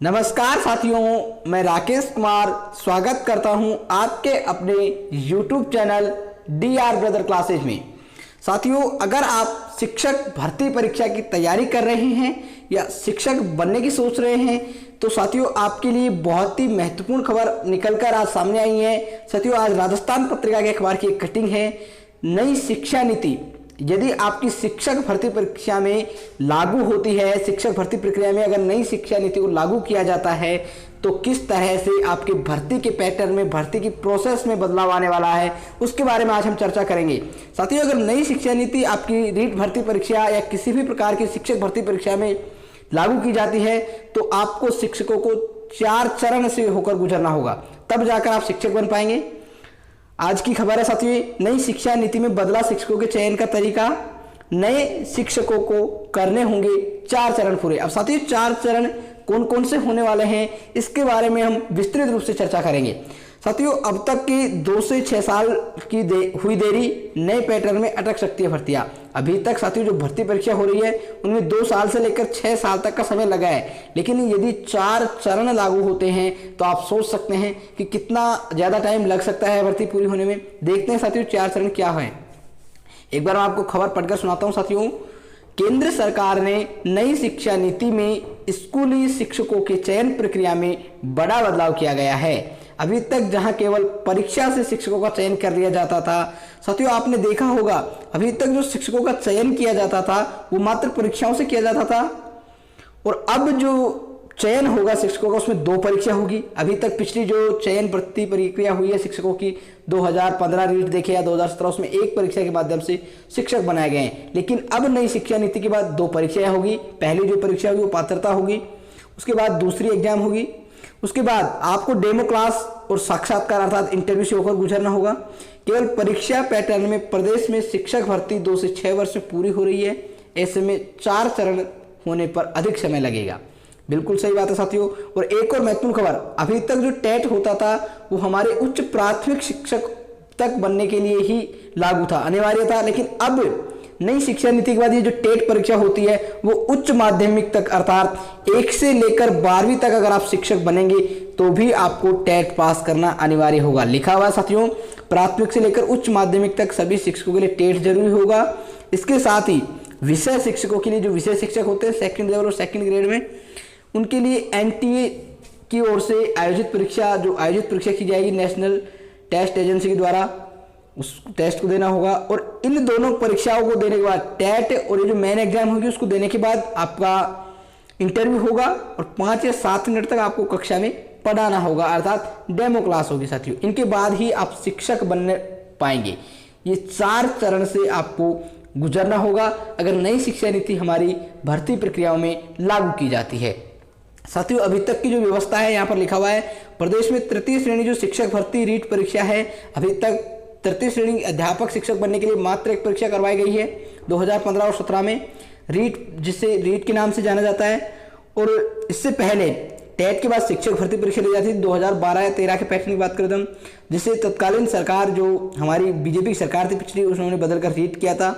नमस्कार साथियों, मैं राकेश कुमार स्वागत करता हूं आपके अपने YouTube channel DR brother classes में। साथियों, अगर आप शिक्षक भर्ती परीक्षा की तैयारी कर रहे हैं या शिक्षक बनने की सोच रहे हैं तो साथियों आपके लिए बहुत ही महत्वपूर्ण खबर निकलकर आज सामने आई है। साथियों, आज राजस्थान पत्रिका के अखबार की एक कटिंग है, नई शिक्षा नीति यदि आपकी शिक्षक भर्ती परीक्षा में लागू होती है, शिक्षक भर्ती प्रक्रिया में अगर नई शिक्षा नीति को लागू किया जाता है तो किस तरह से आपके भर्ती के पैटर्न में, भर्ती की प्रोसेस में बदलाव आने वाला है, उसके बारे में आज हम चर्चा करेंगे। साथियों, अगर नई शिक्षा नीति आपकी रीट भर्ती परीक्षा या किसी भी प्रकार की शिक्षक भर्ती परीक्षा में लागू की जाती है तो आपको शिक्षकों को 4 चरण से होकर गुजरना होगा, तब जाकर आप शिक्षक बन पाएंगे। आज की खबर है साथियों, नई शिक्षा नीति में बदला शिक्षकों के चयन का तरीका, नए शिक्षकों को करने होंगे 4 चरण पूरे। अब साथियों 4 चरण कौन कौन से होने वाले हैं इसके बारे में हम विस्तृत रूप से चर्चा करेंगे। साथियों, अब तक की 2 से 6 साल की हुई देरी नए पैटर्न में अटक सकती है भर्तियां। अभी तक साथियों जो भर्ती परीक्षा हो रही है उनमें 2 साल से लेकर 6 साल तक का समय लगा है, लेकिन यदि 4 चरण लागू होते हैं तो आप सोच सकते हैं कि कितना ज़्यादा टाइम लग सकता है भर्ती पूरी होने में। देखते हैं साथियों 4 चरण क्या है। एक बार मैं आपको खबर पढ़कर सुनाता हूँ। साथियों, केंद्र सरकार ने नई शिक्षा नीति में स्कूली शिक्षकों के चयन प्रक्रिया में बड़ा बदलाव किया गया है। अभी तक जहां केवल परीक्षा से शिक्षकों का चयन कर लिया जाता था, साथियों आपने देखा होगा अभी तक जो शिक्षकों का चयन किया जाता था वो मात्र परीक्षाओं से किया जाता था, और अब जो चयन होगा शिक्षकों का उसमें 2 परीक्षा होगी। अभी तक पिछली जो चयन भर्ती प्रक्रिया हुई है शिक्षकों की 2015 रीट देखे या 2017, उसमें 1 परीक्षा के माध्यम से शिक्षक बनाए गए हैं, लेकिन अब नई शिक्षा नीति के बाद 2 परीक्षाएं होगी। पहली जो परीक्षा होगी वो पात्रता होगी, उसके बाद दूसरी एग्जाम होगी, उसके बाद आपको डेमो क्लास और साक्षात्कार अर्थात इंटरव्यू से होकर गुजरना होगा। केवल परीक्षा पैटर्न में प्रदेश में शिक्षक भर्ती 2 से 6 वर्ष में पूरी हो रही है, ऐसे में 4 चरण होने पर अधिक समय लगेगा। बिल्कुल सही बात है साथियों। और एक और महत्वपूर्ण खबर, अभी तक जो टेट होता था वो हमारे उच्च प्राथमिक शिक्षक तक बनने के लिए ही लागू था, अनिवार्य था, लेकिन अब नई शिक्षा नीति के बाद ये जो टेट परीक्षा होती है वो उच्च माध्यमिक तक अर्थात 1 से लेकर 12वीं तक अगर आप शिक्षक बनेंगे तो भी आपको टेट पास करना अनिवार्य होगा। लिखा हुआ साथियों, प्राथमिक से लेकर उच्च माध्यमिक तक सभी शिक्षकों के लिए टेट जरूरी होगा। इसके साथ ही विषय शिक्षकों के लिए, जो विषय शिक्षक होते हैं सेकंड लेवल और सेकंड ग्रेड में, उनके लिए NTA की ओर से आयोजित परीक्षा की जाएगी नेशनल टेस्ट एजेंसी के द्वारा, उस टेस्ट को देना होगा। और इन दोनों परीक्षाओं को देने के बाद टेट और ये जो मेन एग्जाम होगी उसको देने के बाद आपका इंटरव्यू होगा और 5 या 7 मिनट तक आपको कक्षा में पढ़ाना होगा अर्थात डेमो क्लास होगी साथियों। इनके बाद ही आप शिक्षक बनने पाएंगे। ये 4 चरण से आपको गुजरना होगा अगर नई शिक्षा नीति हमारी भर्ती प्रक्रियाओं में लागू की जाती है। साथियों, अभी तक की जो व्यवस्था है यहाँ पर लिखा हुआ है, प्रदेश में तृतीय श्रेणी जो शिक्षक भर्ती रीट परीक्षा है, अभी तक तृतीय श्रेणी अध्यापक शिक्षक बनने के लिए मात्र 1 परीक्षा करवाई गई है 2015 और 17 में, रीट जिसे रीट के नाम से जाना जाता है। और इससे पहले टेट के बाद शिक्षक भर्ती परीक्षा ली जाती थी 2012 या 13 के पैटर्न की बात करें तो, जिसे तत्कालीन सरकार जो हमारी बीजेपी की सरकार थी पिछली, उन्होंने बदलकर रीट किया था।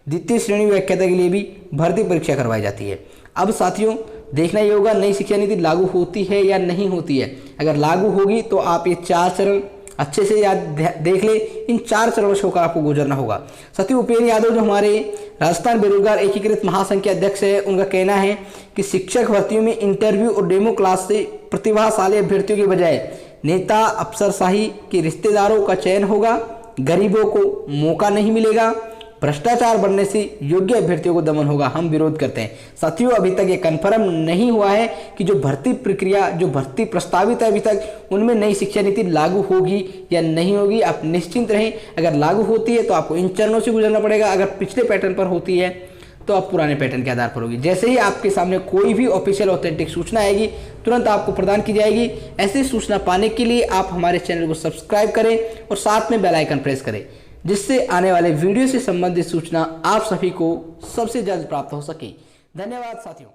द्वितीय श्रेणी व्याख्याता के लिए भी भर्ती परीक्षा करवाई जाती है। अब साथियों देखना ये होगा नई शिक्षा नीति लागू होती है या नहीं होती है। अगर लागू होगी तो आप ये 4 चरण अच्छे से याद देख ले, इन 4 चरणों से होकर आपको गुजरना होगा। साथियों, उपेंद्र यादव जो हमारे राजस्थान बेरोजगार एकीकृत महासंघ के अध्यक्ष है, उनका कहना है कि शिक्षक भर्तियों में इंटरव्यू और डेमो क्लास से प्रतिभाशाली अभ्यर्थियों के बजाय नेता अफसरशाही के रिश्तेदारों का चयन होगा, गरीबों को मौका नहीं मिलेगा, भ्रष्टाचार बढ़ने से योग्य अभ्यर्थियों को दमन होगा। हम विरोध करते हैं। साथियों, अभी तक ये कंफर्म नहीं हुआ है कि जो भर्ती प्रक्रिया, जो भर्ती प्रस्तावित है अभी तक, उनमें नई शिक्षा नीति लागू होगी या नहीं होगी। आप निश्चिंत रहें, अगर लागू होती है तो आपको इन चरणों से गुजरना पड़ेगा, अगर पिछले पैटर्न पर होती है तो आप पुराने पैटर्न के आधार पर होगी। जैसे ही आपके सामने कोई भी ऑफिशियल ऑथेंटिक सूचना आएगी तुरंत आपको प्रदान की जाएगी। ऐसी सूचना पाने के लिए आप हमारे चैनल को सब्सक्राइब करें और साथ में बेल आइकन प्रेस करें, जिससे आने वाले वीडियो से संबंधित सूचना आप सभी को सबसे जल्द प्राप्त हो सके। धन्यवाद साथियों।